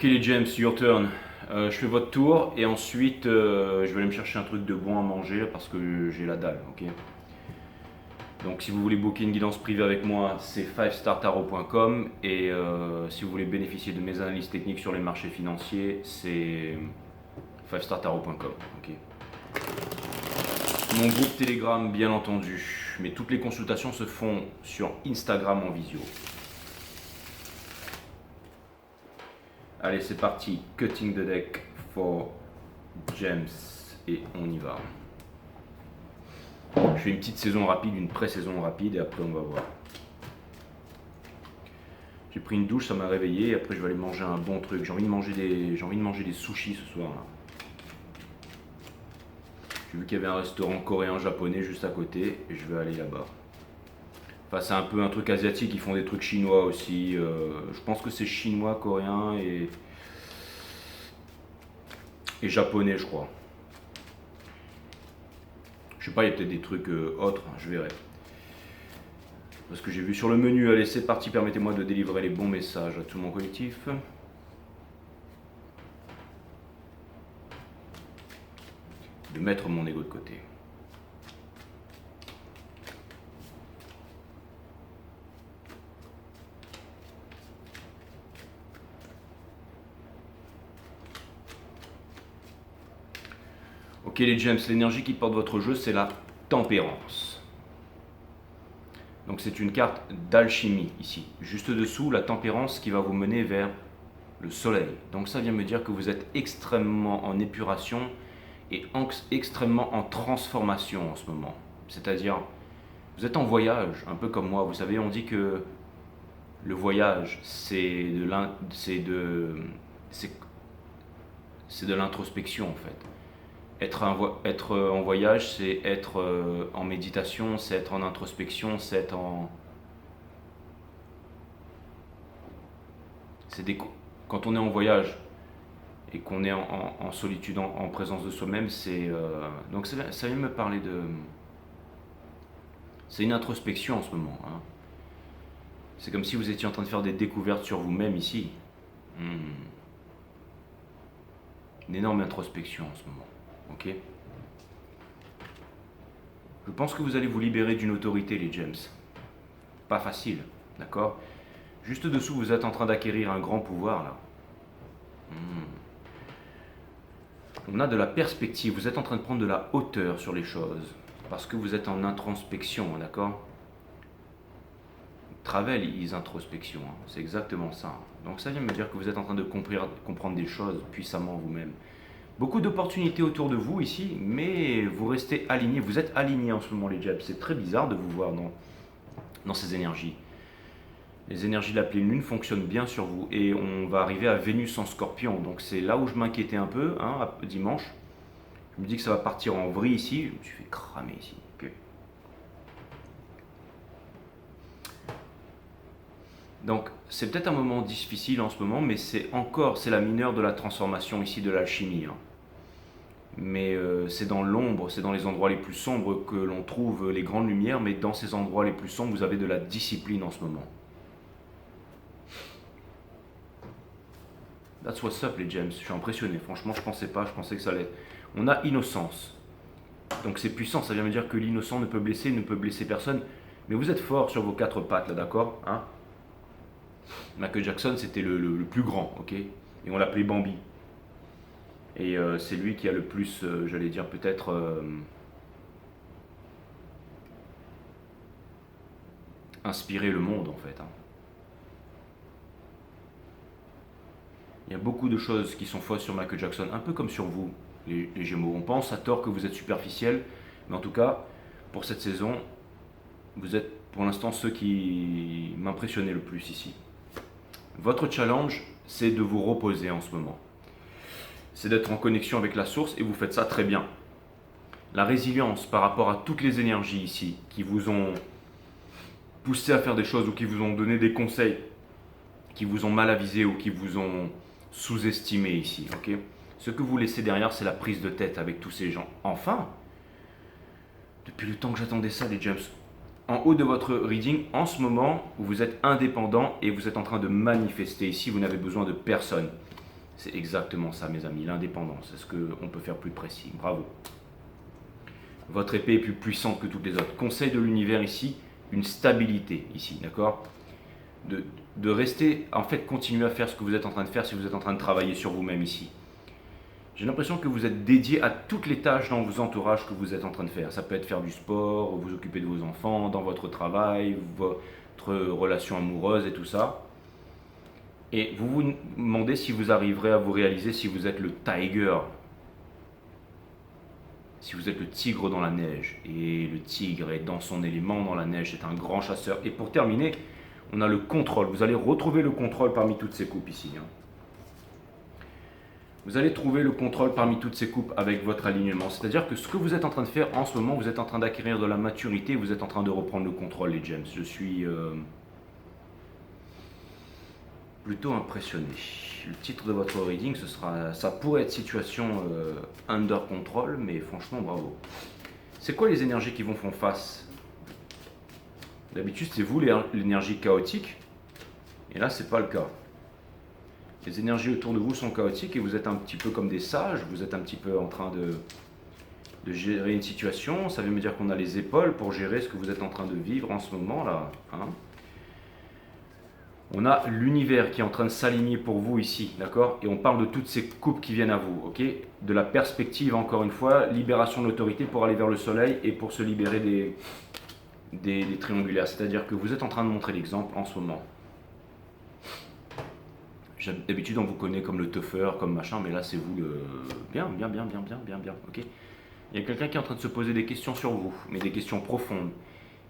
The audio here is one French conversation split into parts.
Ok les James, your turn. Je fais votre tour et ensuite je vais aller me chercher un truc de bon à manger parce que j'ai la dalle, ok. Donc si vous voulez booker une guidance privée avec moi, c'est 5startarot.com et si vous voulez bénéficier de mes analyses techniques sur les marchés financiers, c'est 5startarot.com, ok. Mon groupe Telegram bien entendu, mais toutes les consultations se font sur Instagram en visio. Allez, c'est parti. Cutting the deck for James. Et on y va. Je fais une petite saison rapide, une pré-saison rapide et après on va voir. J'ai pris une douche, ça m'a réveillé. Et après je vais aller manger un bon truc. J'ai envie de manger des sushis ce soir. Là. J'ai vu qu'il y avait un restaurant coréen-japonais juste à côté et je vais aller là-bas. Enfin, c'est un peu un truc asiatique, ils font des trucs chinois aussi. Je pense que c'est chinois, coréen et japonais, je crois. Je sais pas, il y a peut-être des trucs autres, je verrai. Parce que j'ai vu sur le menu, allez, c'est parti, permettez-moi de délivrer les bons messages à tout mon collectif. De mettre mon ego de côté. Ok les James, l'énergie qui porte votre jeu, c'est la tempérance. Donc c'est une carte d'alchimie ici. Juste dessous, la tempérance qui va vous mener vers le soleil. Donc ça vient me dire que vous êtes extrêmement en épuration et extrêmement en transformation en ce moment. C'est-à-dire, vous êtes en voyage, un peu comme moi. Vous savez, on dit que le voyage, c'est de l'introspection en fait. Être en voyage, c'est être en méditation, c'est être en introspection, c'est être en... Quand on est en voyage et qu'on est en solitude, en présence de soi-même, donc ça vient me parler de... C'est une introspection en ce moment. Hein. C'est comme si vous étiez en train de faire des découvertes sur vous-même ici. Une énorme introspection en ce moment. Ok. Je pense que vous allez vous libérer d'une autorité, les James. Pas facile, d'accord? Juste dessous, vous êtes en train d'acquérir un grand pouvoir, là. On a de la perspective, vous êtes en train de prendre de la hauteur sur les choses. Parce que vous êtes en introspection, d'accord? Travel is introspection, hein. C'est exactement ça. Donc ça vient me dire que vous êtes en train de comprendre des choses puissamment vous-même. Beaucoup d'opportunités autour de vous ici, mais vous restez aligné. Vous êtes aligné en ce moment, les Jabs. C'est très bizarre de vous voir dans ces énergies. Les énergies de la pleine lune fonctionnent bien sur vous. Et on va arriver à Vénus en scorpion. Donc c'est là où je m'inquiétais un peu, hein, dimanche. Je me dis que ça va partir en vrille ici. Je me suis fait cramer ici. Okay. Donc c'est peut-être un moment difficile en ce moment, mais c'est la mineure de la transformation ici, de l'alchimie. Hein. Mais c'est dans l'ombre, c'est dans les endroits les plus sombres que l'on trouve les grandes lumières, mais dans ces endroits les plus sombres, vous avez de la discipline en ce moment. That's what's up les James, je suis impressionné, franchement je pensais que ça allait. On a innocence, donc c'est puissant, ça vient me dire que l'innocent ne peut blesser personne, mais vous êtes fort sur vos quatre pattes là, d'accord, hein? Michael Jackson c'était le plus grand, ok, et on l'appelait Bambi. Et c'est lui qui a le plus, j'allais dire peut-être, inspiré le monde en fait. Hein. Il y a beaucoup de choses qui sont fausses sur Michael Jackson, un peu comme sur vous, les Gémeaux. On pense à tort que vous êtes superficiel, mais en tout cas, pour cette saison, vous êtes pour l'instant ceux qui m'impressionnaient le plus ici. Votre challenge, c'est de vous reposer en ce moment. C'est d'être en connexion avec la source et vous faites ça très bien. La résilience par rapport à toutes les énergies ici qui vous ont poussé à faire des choses ou qui vous ont donné des conseils, qui vous ont mal avisé ou qui vous ont sous-estimé ici. Okay. Ce que vous laissez derrière, c'est la prise de tête avec tous ces gens. Enfin, depuis le temps que j'attendais ça, les James, en haut de votre reading, en ce moment, vous êtes indépendant et vous êtes en train de manifester ici, vous n'avez besoin de personne. C'est exactement ça, mes amis, l'indépendance. Est-ce qu'on peut faire plus précis? Bravo. Votre épée est plus puissante que toutes les autres. Conseil de l'univers ici, une stabilité ici, d'accord? De rester, en fait, continuer à faire ce que vous êtes en train de faire si vous êtes en train de travailler sur vous-même ici. J'ai l'impression que vous êtes dédié à toutes les tâches dans vos entourages que vous êtes en train de faire. Ça peut être faire du sport, vous occuper de vos enfants, dans votre travail, votre relation amoureuse et tout ça. Et vous vous demandez si vous arriverez à vous réaliser si vous êtes le tiger, si vous êtes le tigre dans la neige. Et le tigre est dans son élément dans la neige, c'est un grand chasseur. Et pour terminer, on a le contrôle. Vous allez retrouver le contrôle parmi toutes ces coupes ici. Vous allez trouver le contrôle parmi toutes ces coupes avec votre alignement. C'est-à-dire que ce que vous êtes en train de faire en ce moment, vous êtes en train d'acquérir de la maturité, vous êtes en train de reprendre le contrôle, les James. Je suis plutôt impressionné. Le titre de votre reading, ça pourrait être situation under control, mais franchement, bravo. C'est quoi les énergies qui vont faire face? D'habitude, c'est vous l'énergie chaotique, et là, c'est pas le cas. Les énergies autour de vous sont chaotiques et vous êtes un petit peu comme des sages, vous êtes un petit peu en train de gérer une situation. Ça veut me dire qu'on a les épaules pour gérer ce que vous êtes en train de vivre en ce moment là. On a l'univers qui est en train de s'aligner pour vous ici, d'accord? Et on parle de toutes ces coupes qui viennent à vous, ok? De la perspective, encore une fois, libération de l'autorité pour aller vers le soleil et pour se libérer des triangulaires. C'est-à-dire que vous êtes en train de montrer l'exemple en ce moment. D'habitude, on vous connaît comme le tougher, comme machin, mais là, c'est vous le... Bien, ok? Il y a quelqu'un qui est en train de se poser des questions sur vous, mais des questions profondes,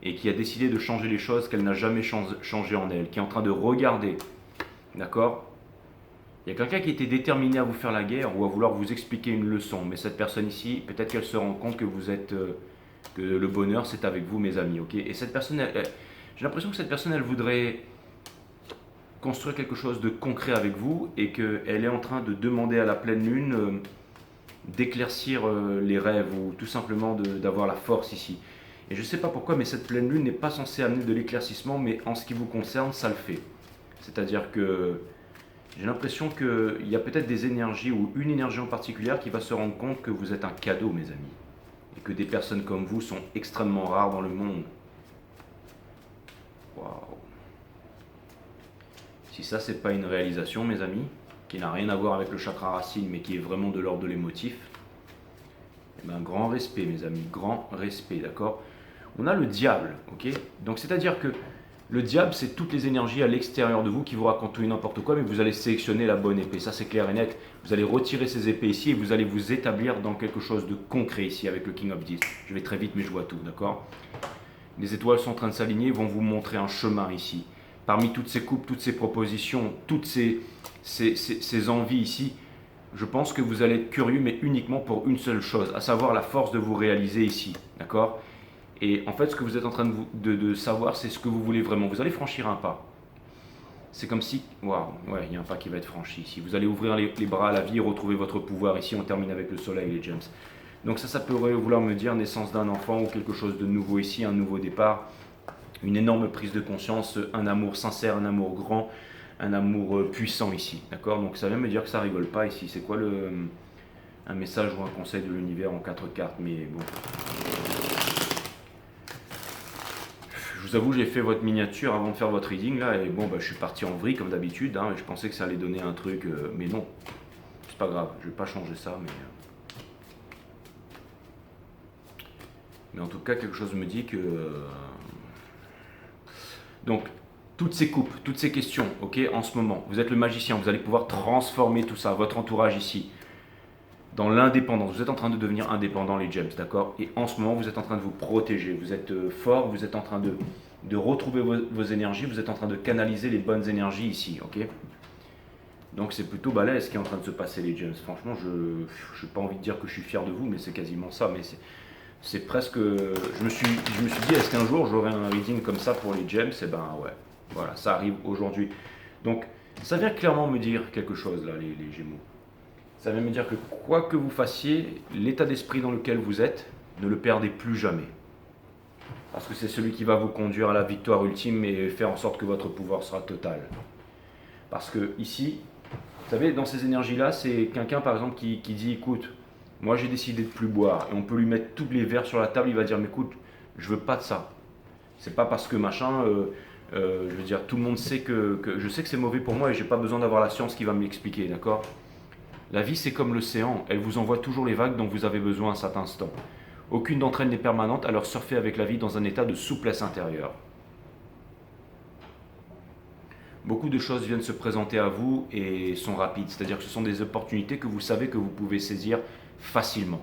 et qui a décidé de changer les choses qu'elle n'a jamais changé en elle, qui est en train de regarder, d'accord? Il y a quelqu'un qui était déterminé à vous faire la guerre ou à vouloir vous expliquer une leçon, mais cette personne ici, peut-être qu'elle se rend compte que vous êtes... que le bonheur, c'est avec vous, mes amis, ok? Et cette personne, j'ai l'impression que cette personne, elle voudrait construire quelque chose de concret avec vous et qu'elle est en train de demander à la pleine lune d'éclaircir les rêves ou tout simplement d'avoir la force ici. Et je ne sais pas pourquoi, mais cette pleine lune n'est pas censée amener de l'éclaircissement, mais en ce qui vous concerne, ça le fait. C'est-à-dire que j'ai l'impression qu'il y a peut-être des énergies ou une énergie en particulier qui va se rendre compte que vous êtes un cadeau, mes amis. Et que des personnes comme vous sont extrêmement rares dans le monde. Waouh! Si ça, c'est pas une réalisation, mes amis, qui n'a rien à voir avec le chakra racine, mais qui est vraiment de l'ordre de l'émotif, eh ben, grand respect, mes amis, grand respect, d'accord? On a le diable, ok? Donc, c'est-à-dire que le diable, c'est toutes les énergies à l'extérieur de vous qui vous racontent tout et n'importe quoi, mais vous allez sélectionner la bonne épée. Ça, c'est clair et net. Vous allez retirer ces épées ici et vous allez vous établir dans quelque chose de concret ici avec le King of Discs. Je vais très vite, mais je vois tout, d'accord? Les étoiles sont en train de s'aligner, vont vous montrer un chemin ici. Parmi toutes ces coupes, toutes ces propositions, toutes ces envies ici, je pense que vous allez être curieux, mais uniquement pour une seule chose, à savoir la force de vous réaliser ici, d'accord? Et en fait, ce que vous êtes en train de savoir, c'est ce que vous voulez vraiment. Vous allez franchir un pas. C'est comme si, waouh, ouais, il y a un pas qui va être franchi ici. Vous allez ouvrir les bras à la vie et retrouver votre pouvoir ici. On termine avec le soleil, les James. Donc ça pourrait vouloir me dire naissance d'un enfant ou quelque chose de nouveau ici, un nouveau départ. Une énorme prise de conscience, un amour sincère, un amour grand, un amour puissant ici, d'accord? Donc ça vient me dire que ça rigole pas ici. C'est quoi un message ou un conseil de l'univers en 4 cartes? Mais bon, je vous avoue, j'ai fait votre miniature avant de faire votre reading là, et bon, bah, je suis parti en vrille comme d'habitude. Hein, et je pensais que ça allait donner un truc, mais non, c'est pas grave. Je vais pas changer ça, mais en tout cas, quelque chose me dit que donc, toutes ces coupes, toutes ces questions, ok, en ce moment, vous êtes le magicien, vous allez pouvoir transformer tout ça, votre entourage ici, dans l'indépendance. Vous êtes en train de devenir indépendant, les James, d'accord? Et en ce moment, vous êtes en train de vous protéger, vous êtes fort, vous êtes en train de retrouver vos énergies, vous êtes en train de canaliser les bonnes énergies ici, ok? Donc c'est plutôt balèze ce qui est en train de se passer, les James. Franchement, je n'ai pas envie de dire que je suis fier de vous, mais c'est quasiment ça. Mais c'est presque... Je me suis dit, est-ce qu'un jour j'aurai un reading comme ça pour les James? Eh ben ouais, voilà, ça arrive aujourd'hui. Donc ça vient clairement me dire quelque chose là, les Gémeaux. Ça vient me dire que quoi que vous fassiez, l'état d'esprit dans lequel vous êtes, ne le perdez plus jamais. Parce que c'est celui qui va vous conduire à la victoire ultime et faire en sorte que votre pouvoir sera total. Parce que ici, Vous savez, dans ces énergies-là, c'est quelqu'un par exemple qui dit écoute, moi j'ai décidé de plus boire, et on peut lui mettre tous les verres sur la table, il va dire mais écoute, je veux pas de ça. C'est pas parce que machin, je veux dire, tout le monde sait que je sais que c'est mauvais pour moi et j'ai pas besoin d'avoir la science qui va me l'expliquer, d'accord? La vie c'est comme l'océan, elle vous envoie toujours les vagues dont vous avez besoin à cet instant. Aucune d'entre elles n'est permanente, alors surfez avec la vie dans un état de souplesse intérieure. Beaucoup de choses viennent se présenter à vous et sont rapides, c'est-à-dire que ce sont des opportunités que vous savez que vous pouvez saisir facilement.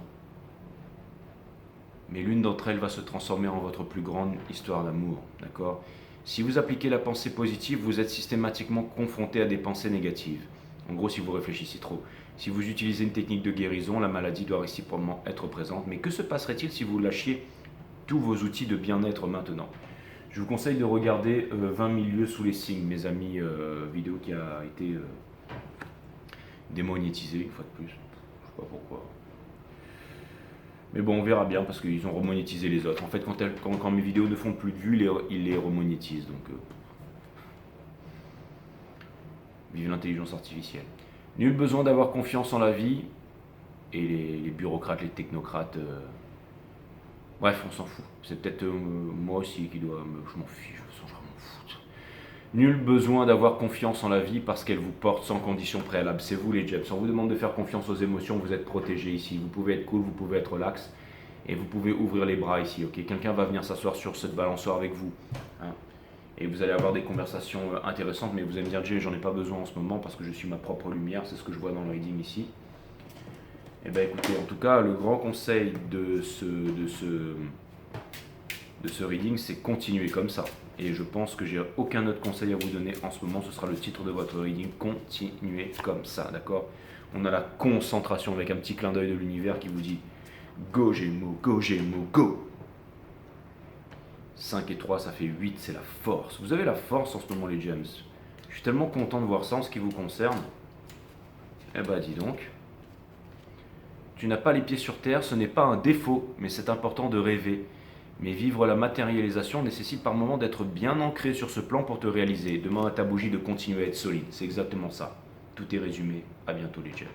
Mais l'une d'entre elles va se transformer en votre plus grande histoire d'amour, d'accord? Si vous appliquez la pensée positive, vous êtes systématiquement confronté à des pensées négatives. En gros, si vous réfléchissez trop. Si vous utilisez une technique de guérison, la maladie doit réciproquement être présente. Mais que se passerait-il si vous lâchiez tous vos outils de bien-être maintenant? Je vous conseille de regarder 20 000 lieues sous les signes, mes amis, vidéo qui a été démonétisée une fois de plus. Je sais pas pourquoi. Mais bon, on verra bien parce qu'ils ont remonétisé les autres. En fait, quand mes vidéos ne font plus de vues, ils les remonétisent. Donc, vive l'intelligence artificielle. Nul besoin d'avoir confiance en la vie. Et les bureaucrates, les technocrates. Bref, on s'en fout. C'est peut-être moi aussi qui dois. Je m'en fiche, je m'en fous. Nul besoin d'avoir confiance en la vie parce qu'elle vous porte sans condition préalable. C'est vous les Jeps. On vous demande de faire confiance aux émotions, vous êtes protégés ici. Vous pouvez être cool, vous pouvez être relax. Et vous pouvez ouvrir les bras ici, ok? Quelqu'un va venir s'asseoir sur cette balançoire avec vous. Hein, et vous allez avoir des conversations intéressantes, mais vous allez me dire, Jay, j'en ai pas besoin en ce moment parce que je suis ma propre lumière. C'est ce que je vois dans le reading ici. Eh bien écoutez, en tout cas, le grand conseil de ce reading, c'est continuer comme ça. Et je pense que j'ai aucun autre conseil à vous donner en ce moment. Ce sera le titre de votre reading. Continuez comme ça, d'accord? On a la concentration avec un petit clin d'œil de l'univers qui vous dit go Gémeaux, go Gémeaux, go! 5 et 3, ça fait 8, c'est la force. Vous avez la force en ce moment, les James. Je suis tellement content de voir ça en ce qui vous concerne. Eh ben, dis donc. Tu n'as pas les pieds sur terre, ce n'est pas un défaut, mais c'est important de rêver. Mais vivre la matérialisation nécessite par moments d'être bien ancré sur ce plan pour te réaliser. Demande à ta bougie de continuer à être solide. C'est exactement ça. Tout est résumé. À bientôt les James.